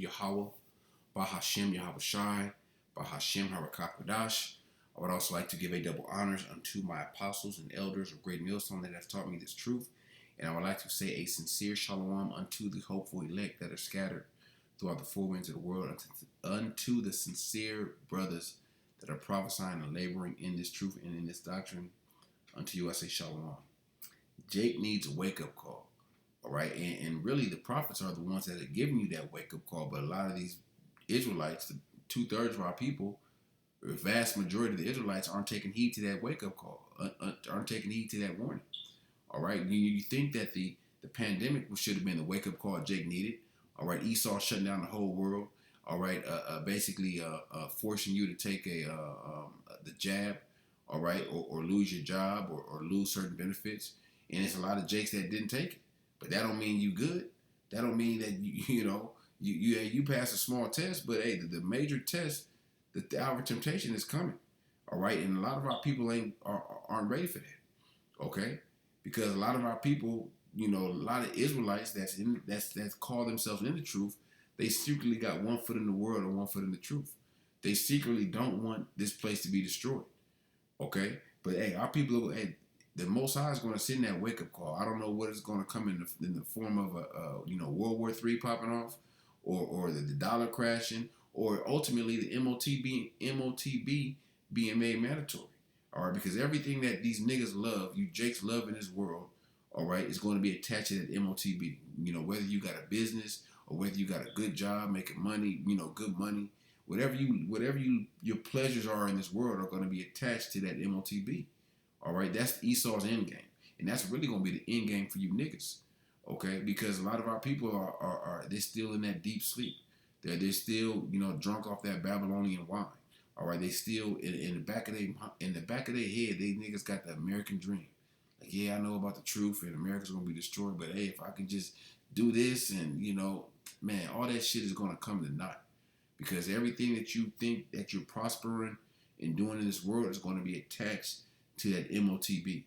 Yahawah, Bahasham, Yahawashi, Bahasham, Harakakadash. I would also like to give a double honors unto my apostles and elders of Great Millstone that have taught me this truth. And I would like to say a sincere shalom unto the hopeful elect that are scattered throughout the four winds of the world, unto the sincere brothers that are prophesying and laboring in this truth and in this doctrine. Unto you I say shalom. Jake needs a wake-up call. All right, and really the prophets are the ones that are giving you that wake-up call. But a lot of these Israelites, the 2/3 of our people, the vast majority of the Israelites aren't taking heed to that wake-up call, aren't taking heed to that warning. All right, you think that the pandemic should have been the wake-up call Jake needed. All right, Esau shutting down the whole world. All right, basically forcing you to take the jab. All right, or lose your job or lose certain benefits. And it's a lot of Jakes that didn't take it. But that don't mean you good. That don't mean that you pass a small test. But hey, the major test, the hour of temptation is coming. All right, and a lot of our people aren't ready for that. Okay, because a lot of our people, a lot of Israelites that's call themselves in the truth, they secretly got one foot in the world and one foot in the truth. They secretly don't want this place to be destroyed. Okay, but hey, our people, hey, the Most High is going to send that wake up call. I don't know what is going to come in the form of World War III popping off, or the dollar crashing, or ultimately the MOTB being made mandatory. All right, because everything that these niggas love, you Jakes love in this world, all right, is going to be attached to that MOTB. Whether you got a business or whether you got a good job making money, good money, whatever your pleasures are in this world are going to be attached to that MOTB. All right, that's Esau's end game, and that's really gonna be the end game for you niggas, okay? Because a lot of our people are they're still in that deep sleep. They're still drunk off that Babylonian wine. All right, they still in the back of their head, they niggas got the American dream. Like, yeah, I know about the truth, and America's gonna be destroyed, but hey, if I can just do this, and man, all that shit is gonna come to naught, because everything that you think that you're prospering and doing in this world is going to be attached to that MOTB.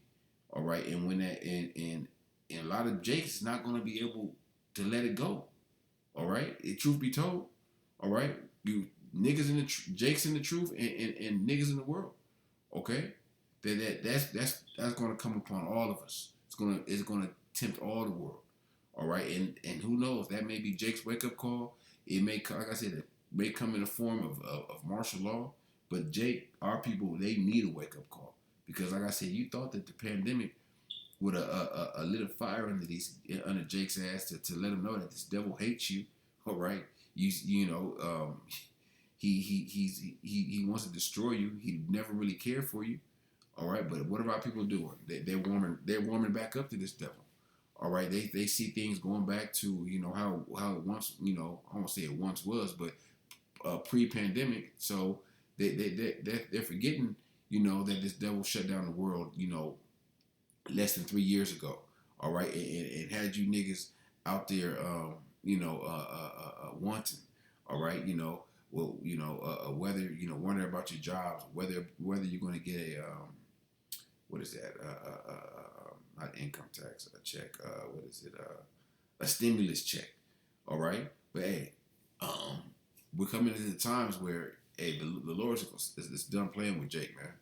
All right, and when that and a lot of Jakes is not going to be able to let it go. All right, truth be told, all right, you niggas in the Jakes in the truth and niggas in the world. Okay, that's going to come upon all of us. It's gonna tempt all the world. All right, and who knows, that may be Jake's wake up call. It may, like I said, it may come in the form of martial law. But Jake, our people, they need a wake up call. Because, like I said, you thought that the pandemic would a lit a fire under Jake's ass to let him know that this devil hates you. All right, he wants to destroy you. He never really cared for you. All right, but what are our people doing? They're warming back up to this devil. All right, they see things going back to how it once I won't say it once was, but pre-pandemic. So they're forgetting that this devil shut down the world, less than 3 years ago. All right, and had you niggas out there, wanting. All right, whether wondering about your jobs, whether you're going to get a what is that? Not income tax, a check. What is it? A stimulus check. All right, but hey, we're coming into times where hey, the Lord is done playing with Jake, man.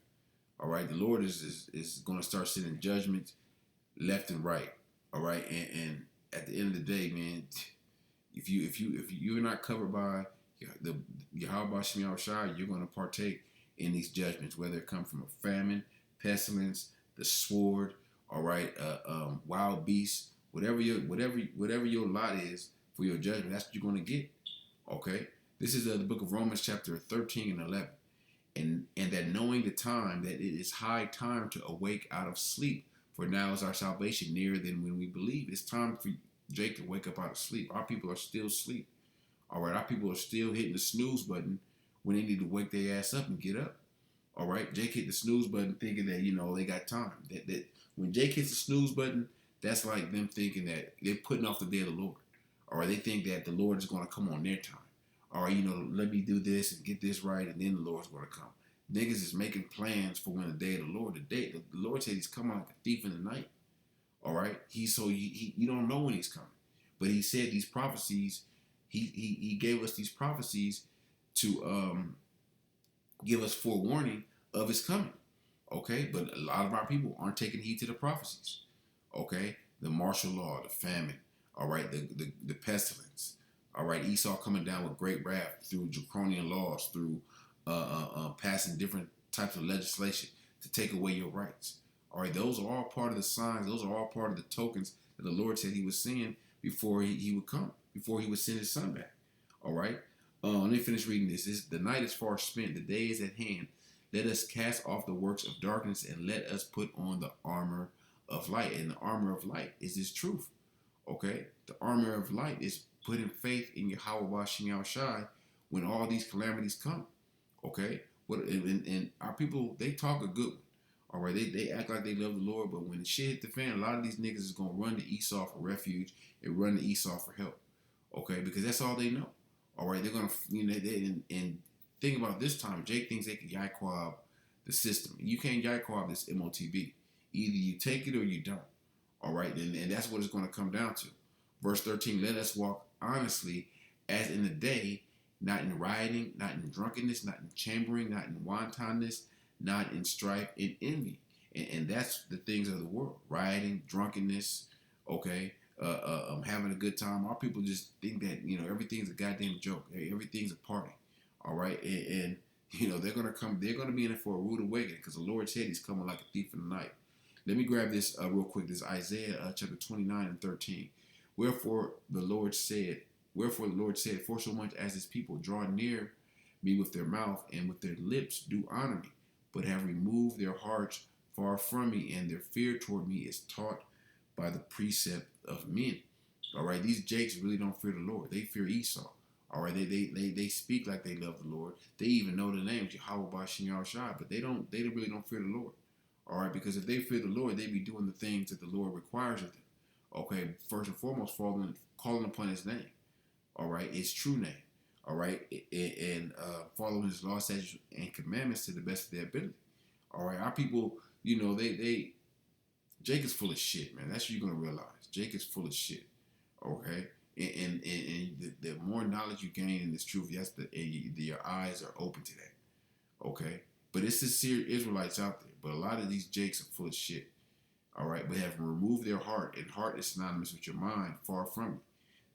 All right, the Lord is going to start sending judgments left and right. All right, and at the end of the day, man, if you're not covered by the Yahawashi, you're going to partake in these judgments, whether it come from a famine, pestilence, the sword, all right, wild beasts, whatever your lot is for your judgment, that's what you're going to get. Okay, this is the book of Romans, chapter 13 and 11. And that knowing the time, that it is high time to awake out of sleep, for now is our salvation nearer than when we believe. It's time for Jake to wake up out of sleep. Our people are still asleep. All right, our people are still hitting the snooze button when they need to wake their ass up and get up. All right, Jake hit the snooze button thinking that they got time. That when Jake hits the snooze button, that's like them thinking that they're putting off the day of the Lord. All right, they think that the Lord is going to come on their time. All right, let me do this and get this right, and then the Lord's going to come. Niggas is making plans for when the day of the Lord. The Lord said he's coming like a thief in the night. All right, you don't know when he's coming, but he said these prophecies He gave us these prophecies to give us forewarning of his coming. Okay, but a lot of our people aren't taking heed to the prophecies. Okay, the martial law, the famine, all right, the pestilence, all right, Esau coming down with great wrath through draconian laws, through passing different types of legislation to take away your rights. All right, those are all part of the signs. Those are all part of the tokens that the Lord said he was seeing before he would come, before he would send his son back. All right, let me finish reading this. The night is far spent, the day is at hand. Let us cast off the works of darkness and let us put on the armor of light. And the armor of light is this truth. Okay? The armor of light is putting faith in Yahawashi when all these calamities come. Okay? And our people, they talk a good one. All right? They act like they love the Lord, but when the shit hit the fan, a lot of these niggas is going to run to Esau for refuge and run to Esau for help. Okay? Because that's all they know. All right? They're going to, and think about this time. Jake thinks they can Yahawah the system. You can't Yahawah this MOTB. Either you take it or you don't. All right, and that's what it's going to come down to. Verse 13, let us walk honestly as in the day, not in rioting, not in drunkenness, not in chambering, not in wantonness, not in strife and envy. And that's the things of the world. Rioting, drunkenness, okay, having a good time. Our people just think that, everything's a goddamn joke. Everything's a party. All right, and they're gonna come. They're gonna be in it for a rude awakening because the Lord said He's coming like a thief in the night. Let me grab this real quick. This is Isaiah chapter 29 and 13. Wherefore the Lord said, for so much as His people draw near me with their mouth and with their lips do honor me, but have removed their hearts far from me, and their fear toward me is taught by the precept of men. All right, these Jakes really don't fear the Lord. They fear Esau. All right, they speak like they love the Lord. They even know the names Yahawah, Bahasham, Yahawashi, but they really don't fear the Lord. All right, because if they fear the Lord, they be doing the things that the Lord requires of them. Okay, first and foremost, calling upon His name. All right, His true name. All right, and following His law, statutes, and commandments to the best of their ability. All right, our people, Jake is full of shit, man. That's what you're gonna realize. Jake is full of shit. Okay. And the more knowledge you gain in this truth, yes, your eyes are open to that. Okay, but it's sincere Israelites out there. But a lot of these Jakes are full of shit. All right, but have removed their heart, and heart is synonymous with your mind, far from me.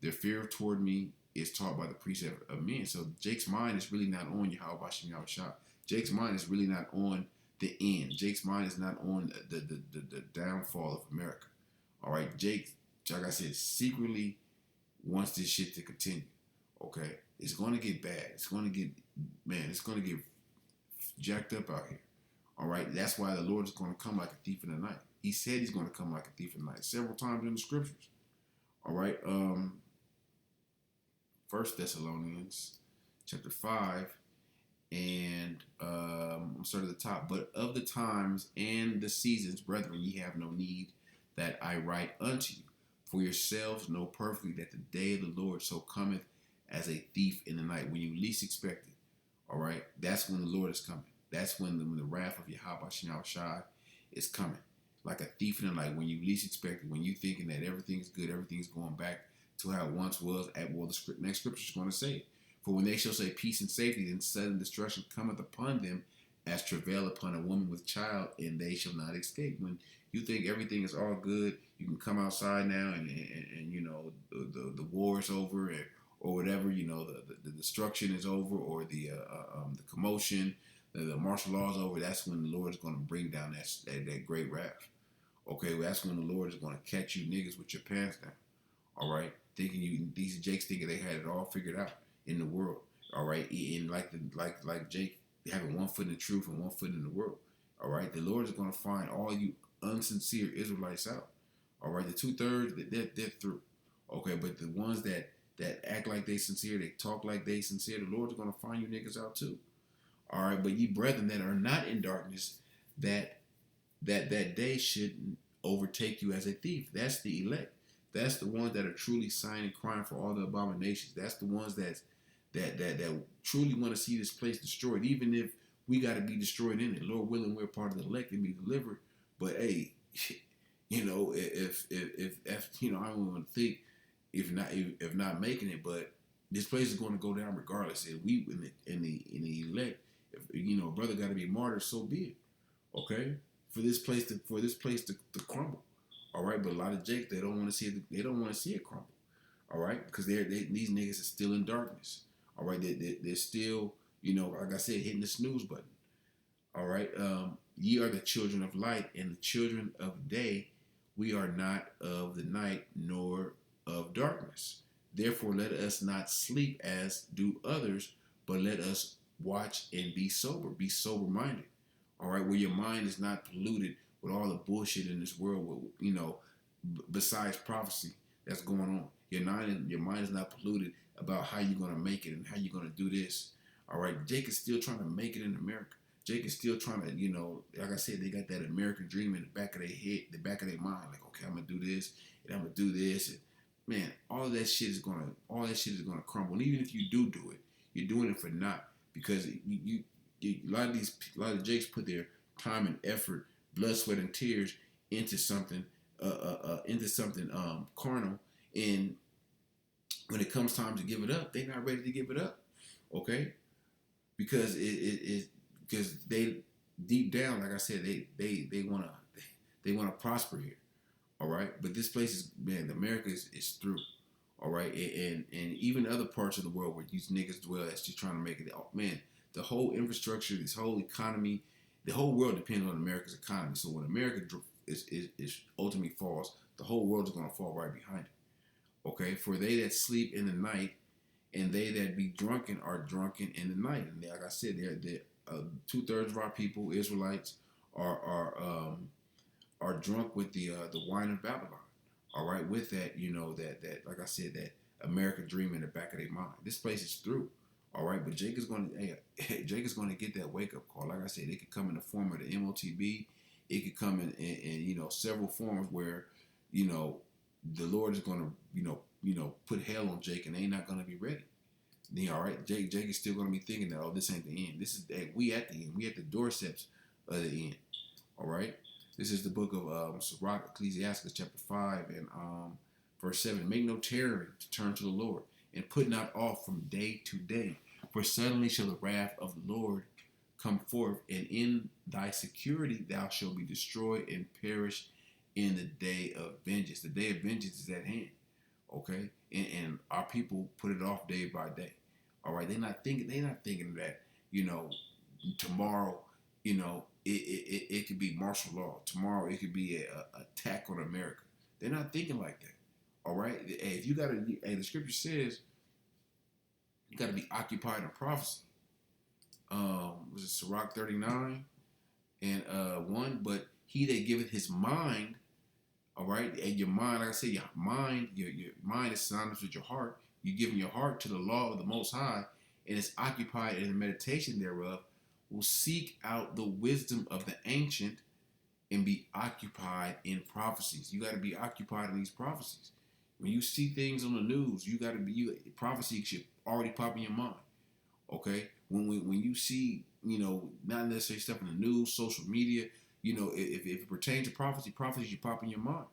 Their fear toward me is taught by the precept of men. So Jake's mind is really not on Yahawashi Yahawashi. Jake's mind is really not on the end. Jake's mind is not on the downfall of America. All right, Jake, like I said, secretly wants this shit to continue. Okay, it's going to get bad. It's going to get jacked up out here. All right, that's why the Lord is going to come like a thief in the night. He said He's going to come like a thief in the night several times in the scriptures. All right, 1 Thessalonians chapter 5, and I'm starting at the top. But of the times and the seasons, brethren, ye have no need that I write unto you. For yourselves know perfectly that the day of the Lord so cometh as a thief in the night, when you least expect it. All right, that's when the Lord is coming. That's when the wrath of Yahawashi is coming, like a thief in the night, when you least expect it. When you thinking that everything's good, everything's going back to how it once was. The next scripture is going to say it. For when they shall say peace and safety, then sudden destruction cometh upon them, as travail upon a woman with child, and they shall not escape. When you think everything is all good, you can come outside now, and the war is over, or whatever, the destruction is over, or the commotion, the martial law is over. That's when the Lord is going to bring down that great wrath. Okay, well, that's when the Lord is going to catch you niggas with your pants down. All right, these Jakes thinking they had it all figured out in the world. All right, and like Jake having one foot in the truth and one foot in the world. All right, the Lord is going to find all you unsincere Israelites out. All right, the 2/3 they're through. Okay, but the ones that act like they sincere, they talk like they sincere, the Lord is going to find you niggas out too. All right, but ye brethren that are not in darkness, that day should overtake you as a thief. That's the elect. That's the ones that are truly sighing and crying for all the abominations. That's the ones that truly want to see this place destroyed, even if we got to be destroyed in it. Lord willing, we're part of the elect and be delivered. But hey, if I don't want to think if not making it, but This place is going to go down regardless. And we in the elect, if, a brother got to be martyred, so be it. Okay, for this place to crumble. All right, but a lot of Jakes, they don't want to see it. They don't want to see it crumble. All right, because these niggas are still in darkness. All right, they're still, like I said, hitting the snooze button. All right, ye are the children of light and the children of day. We are not of the night nor of darkness. Therefore, let us not sleep as do others, but let us watch and be sober. Be sober minded. All right, where your mind is not polluted with all the bullshit in this world. Besides prophecy that's going on, your mind is not polluted about how you're gonna make it and how you're gonna do this. All right, Jake is still trying to make it in America. Jake is still trying to, like I said, they got that American dream in the back of their head, the back of their mind. Like, okay, I'm gonna do this and I'm gonna do this, and man, all that shit is gonna crumble. And even if you do it, you're doing it for naught because a lot of Jakes put their time and effort, blood, sweat, and tears into something, carnal, and when it comes time to give it up, they're not ready to give it up. Okay, because because they deep down, like I said, they wanna prosper here. All right, but this place is, man, America is through. All right, and even other parts of the world where these niggas dwell, that's just trying to make it. Oh, man, the whole infrastructure, this whole economy, the whole world depends on America's economy. So when America is ultimately falls, the whole world is going to fall right behind it. Okay, for they that sleep in the night and they that be drunken are drunken in the night. And like I said, they're 2/3 of our people, Israelites, are drunk with the wine of Babylon. All right, with that, that like I said, that American dream in the back of their mind. This place is through. All right, but Jake is going to Jake is going to get that wake up call. Like I said, it could come in the form of the MOTB. It could come in several forms where the Lord is going to put hell on Jake, and they not going to be ready. Then, all right, Jake is still going to be thinking that, oh, this ain't the end. This is, hey, we at the end. We at the doorsteps of the end. All right. This is the book of Sirach, Ecclesiastes, chapter 5 and verse 7. Make no tarrying to turn to the Lord, and put not off from day to day. For suddenly shall the wrath of the Lord come forth, and in thy security thou shalt be destroyed and perish in the day of vengeance. The day of vengeance is at hand. Okay, and our people put it off day by day. All right, they're not thinking that tomorrow, it could be martial law. Tomorrow it could be a attack on America. They're not thinking like that. All right, hey, if you gotta, hey, the scripture says you gotta be occupied in prophecy. Was it Sirach 39 and 1? But he that giveth his mind. All right, and your mind, like I said, your mind is synonymous with your heart. You're giving your heart to the law of the Most High, and it's occupied in the meditation thereof. Will seek out the wisdom of the ancient and be occupied in prophecies. You got to be occupied in these prophecies. When you see things on the news, you got to be prophecy should already pop in your mind. Okay, when you see not necessarily stuff in the news, social media. If it pertains to prophecy should pop in your mind.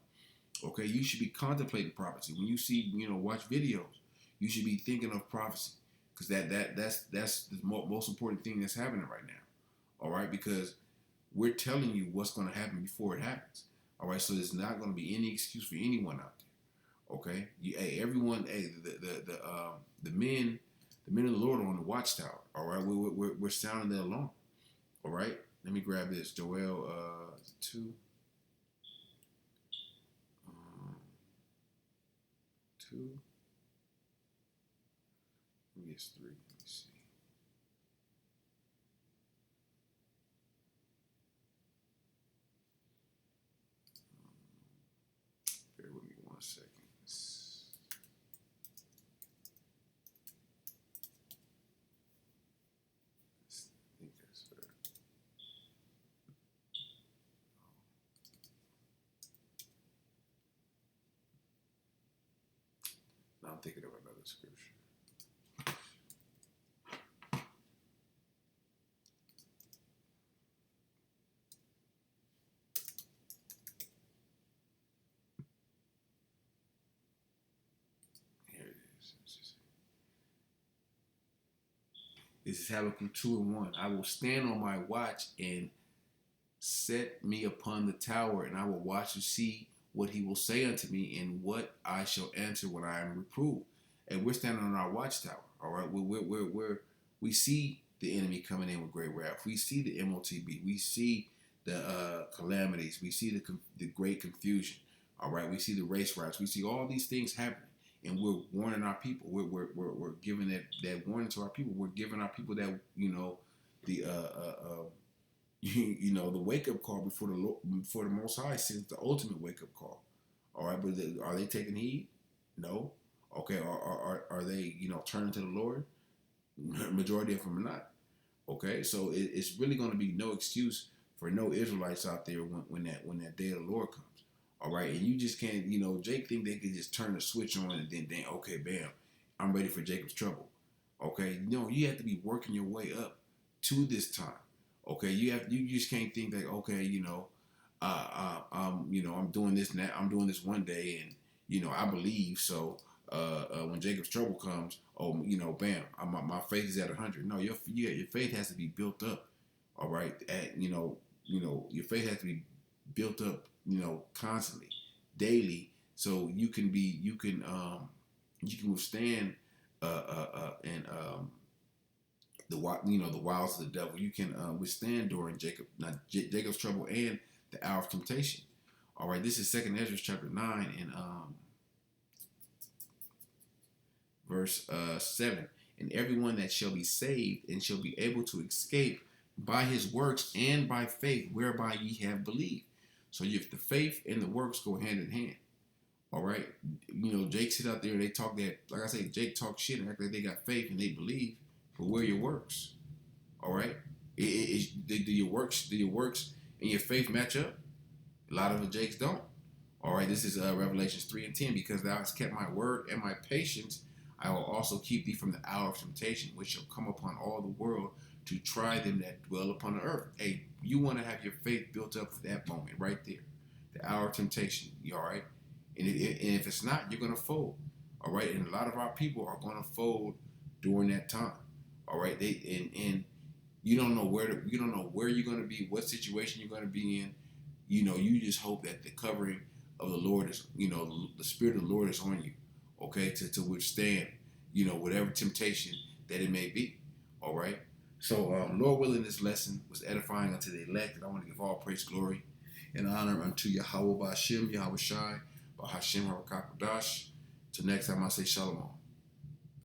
Okay, you should be contemplating prophecy. When you see, watch videos, you should be thinking of prophecy, because that's the most important thing that's happening right now. All right, because we're telling you what's going to happen before it happens. All right, so there's not going to be any excuse for anyone out there. Okay, everyone, the men of the Lord are on the watchtower. All right, we're sounding the alarm. All right. Let me grab this. Joel 2. 2. Maybe it's 3. Let me see. Bear with me 1 second. I think that's fair. Now I'm thinking of another scripture. Here it is. This is Habakkuk 2:1. I will stand on my watch and set me upon the tower, and I will watch to see what he will say unto me, and what I shall answer when I am reproved. And we're standing on our watchtower. All right, we see the enemy coming in with great wrath. We see the MOTB. We see the calamities. We see the great confusion. All right, we see the race riots. We see all these things happening, and we're warning our people. We're giving that warning to our people. We're giving our people that the the wake up call before the Most High sends the ultimate wake up call. All right, but are they taking heed? No. Okay, are they turning to the Lord? Majority of them are not. Okay, so it's really going to be no excuse for no Israelites out there when that day of the Lord comes. All right, and you just can't. Jake think they could just turn the switch on and then okay, bam, I'm ready for Jacob's trouble. Okay, you have to be working your way up to this time. Okay, you just can't think that okay, I'm doing this now. I'm doing this one day, and I believe so. When Jacob's trouble comes, bam, my faith is at 100. No, your faith has to be built up. All right, your faith has to be built up, constantly, daily, so you can withstand and the wiles of the devil. You can withstand during Jacob's trouble and the hour of temptation. All right, this is 2nd Ezra chapter 9 and verse 7. And everyone that shall be saved and shall be able to escape by his works and by faith whereby ye have believed. So if the faith and the works go hand in hand. All right, Jake sit out there and they talk that, like I say, Jake talk shit and act like they got faith and they believe. But where are your works? All right, do your works and your faith match up? A lot of the Jakes don't. All right, this is Revelations 3:10. Because thou hast kept my word and my patience, I will also keep thee from the hour of temptation, which shall come upon all the world to try them that dwell upon the earth. Hey, you want to have your faith built up for that moment right there, the hour of temptation. You all right? And if it's not, you're gonna fold. All right, and a lot of our people are gonna fold during that time. All right, and you don't know where you're gonna be, what situation you're gonna be in. You just hope that the covering of the Lord is, the Spirit of the Lord is on you, okay, to withstand, whatever temptation that it may be. All right. So, Lord willing, this lesson was edifying unto the elect, and I want to give all praise, glory, and honor unto Yahawah, Bahasham, Yahawashi, Bahasham, Till next time, I say shalom.